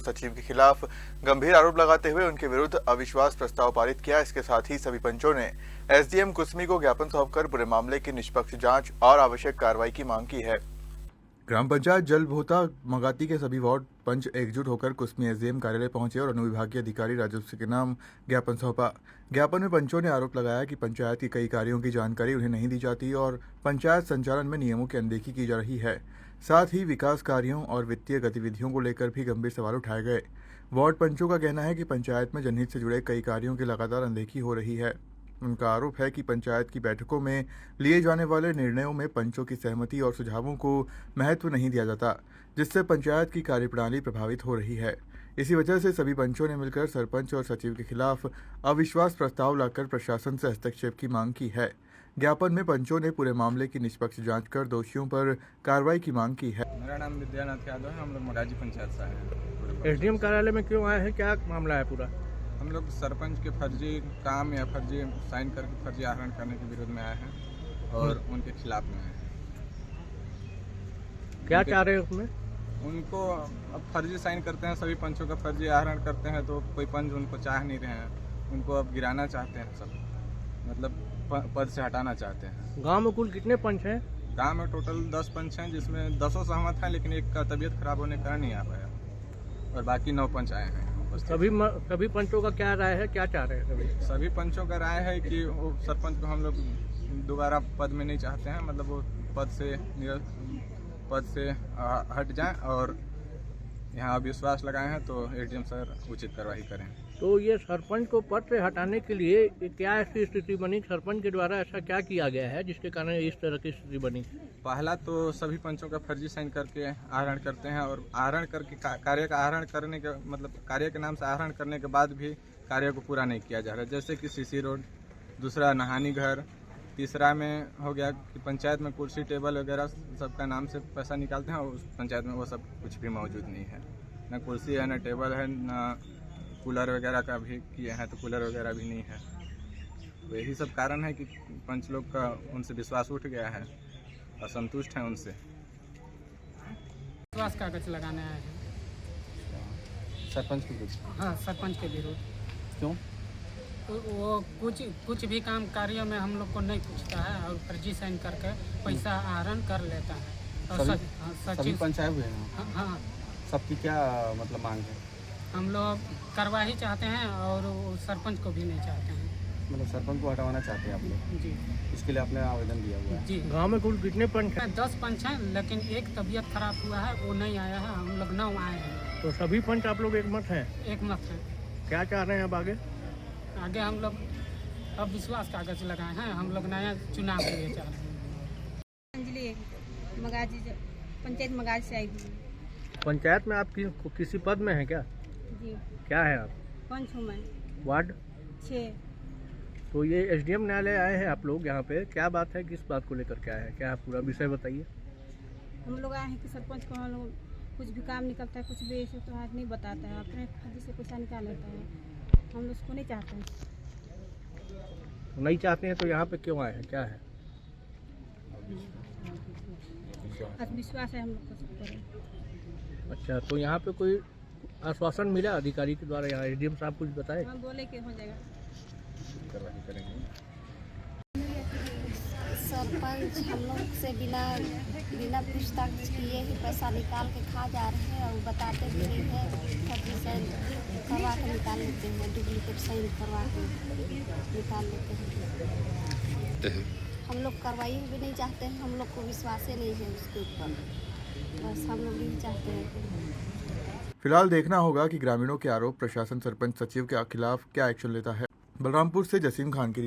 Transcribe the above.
सचिव के खिलाफ गंभीर आरोप लगाते हुए उनके विरुद्ध अविश्वास प्रस्ताव पारित किया। इसके साथ ही सभी पंचों ने एसडीएम कुसमी को ज्ञापन सौंपकर पूरे मामले की निष्पक्ष जांच और आवश्यक कार्रवाई की मांग की है। ग्राम पंचायत जलभोता मगाती के सभी वार्ड पंच एकजुट होकर कुसमी एसडीएम कार्यालय पहुंचे और अनुविभागीय अधिकारी राजस्व के नाम ज्ञापन सौंपा। ज्ञापन में पंचों ने आरोप लगाया कि पंचायत के कई कार्यों की जानकारी उन्हें नहीं दी जाती और पंचायत संचालन में नियमों की अनदेखी की जा रही है। साथ ही विकास कार्यों और वित्तीय गतिविधियों को लेकर भी गंभीर सवाल उठाए गए। वार्ड पंचों का कहना है कि पंचायत में जनहित से जुड़े कई कार्यों की लगातार अनदेखी हो रही है। उनका आरोप है कि पंचायत की बैठकों में लिए जाने वाले निर्णयों में पंचों की सहमति और सुझावों को महत्व नहीं दिया जाता, जिससे पंचायत की कार्यप्रणाली प्रभावित हो रही है। इसी वजह से सभी पंचों ने मिलकर सरपंच और सचिव के खिलाफ अविश्वास प्रस्ताव लाकर प्रशासन से हस्तक्षेप की मांग की है। ज्ञापन में पंचों ने पूरे मामले की निष्पक्ष जांच कर दोषियों पर कार्रवाई की मांग की है। मेरा नाम विद्यानाथ यादव है। हम लोग मगाजी पंचायत से आए हैं। एसडीएम कार्यालय में क्यों आए हैं, क्या मामला है पूरा? हम लोग सरपंच के फर्जी काम या फर्जी साइन करके फर्जी आहरण करने के विरोध में आए हैं और उनके खिलाफ में आए हैं। क्या चाह रहे हैं उसमें? उनको अब फर्जी साइन करते हैं, सभी पंचों का फर्जी आहरण करते हैं, तो कोई पंच उनको चाह नहीं रहे हैं। उनको अब गिराना चाहते हैं, सब मतलब पद से हटाना चाहते हैं। गांव में कुल कितने पंच हैं? गांव में टोटल 10 पंच हैं, जिसमें 10 सहमत हैं, लेकिन एक का तबीयत खराब होने के कारण नहीं आ पाया और बाकी 9 पंच आए हैं। सभी पंचों का क्या राय है, क्या चाह रहे हैं? सभी पंचों का राय है कि वो सरपंच को हम लोग दोबारा पद में नहीं चाहते हैं, मतलब वो पद से हट जाएं और यहाँ अविश्वास लगाए हैं तो एसडीएम सर उचित कार्रवाई करें। तो ये सरपंच को पद से हटाने के लिए क्या ऐसी स्थिति बनी? सरपंच के द्वारा ऐसा क्या किया गया है जिसके कारण इस तरह की स्थिति बनी? पहला तो सभी पंचों का फर्जी साइन करके आहरण करते हैं और आहरण करके कार्य का आहरण करने के मतलब कार्य के नाम से आहरण करने के बाद भी कार्य को पूरा नहीं किया जा रहा है। जैसे कि सीसी रोड, दूसरा नहानी घर, तीसरा में हो गया कि पंचायत में कुर्सी टेबल वगैरह सबका नाम से पैसा निकालते हैं और उस पंचायत में वो सब कुछ भी मौजूद नहीं है। न कुर्सी है, न टेबल है, न कूलर वगैरह का भी किए हैं तो कूलर वगैरह भी नहीं है। तो यही सब कारण है कि पंच लोग का उनसे विश्वास उठ गया है, असंतुष्ट हैं उनसे। विश्वास कागज लगाने आए हैं सरपंच के विरुद्ध? हाँ, सरपंच के विरुद्ध। क्यों? वो कुछ भी काम कार्यों में हम लोग को नहीं पूछता है और फर्जी साइन करके पैसा आहरण कर लेता है। और सभी पंचायत हुए हैं? हाँ। सबकी क्या मतलब मांग है? हम लोग कार्रवाई चाहते हैं और सरपंच को भी नहीं चाहते हैं। मतलब सरपंच को हटाना चाहते हैं आप लोग? जी। इसके लिए आपने आवेदन दिया हुआ है? जी। गांव में कुल कितने पंच हैं? 10 पंच हैं, लेकिन एक तबीयत खराब हुआ है, वो नहीं आया है। हम लोग 9 आए हैं। तो सभी पंच आप लोग एक मत हैं? एक मत है। क्या चाह रहे हैं अब आगे? आगे हम लोग अब विश्वास कागज लगाए हैं। हम लोग नया चुनाव के लिए चाह रहे हैं। अंजलि मगाजी, पंचायत मगाजी से आई हूँ। पंचायत में आप किसी पद में हैं क्या? जी। क्या है आप? पंच हूँ मैं। वार्ड 6। तो ये एसडीएम न्यायालय आए हैं आप लोग यहाँ पे, क्या बात है, किस बात को लेकर क्या है, क्या पूरा विषय बताइए। हम लोग आए हैं कि सरपंच को हम लोग कुछ भी काम निकलता है, कुछ भी ऐसे तो हाथ नहीं बताता है, अपने खाते से पैसा निकाल लेता है। हम लोग उसको नहीं चाहते हैं। नहीं चाहते हैं तो यहाँ पे क्यों आए हैं, क्या है? विश्वास है हम लोग को सब पर। अच्छा, तो यहाँ पे कोई आश्वासन मिला अधिकारी के द्वारा? यहाँ एसडीएम साहब कुछ बताए? हम बोले कि हो जाएगा। सरपंच हम लोग से बिना पूछताछ किए ही पैसा निकाल के खा जा रहे हैं और बताते भी नहीं है। फर्जी साइन करवा के निकाल लेते हैं, डुप्लीकेट साइन करवा के निकाल लेते हैं। हम लोग कार्रवाई भी नहीं चाहते हैं, हम लोग को विश्वास ही नहीं है उसके ऊपर, बस हम लोग यही चाहते हैं। फिलहाल देखना होगा कि ग्रामीणों के आरोप प्रशासन सरपंच सचिव के खिलाफ क्या एक्शन लेता है। बलरामपुर से जसीम खान की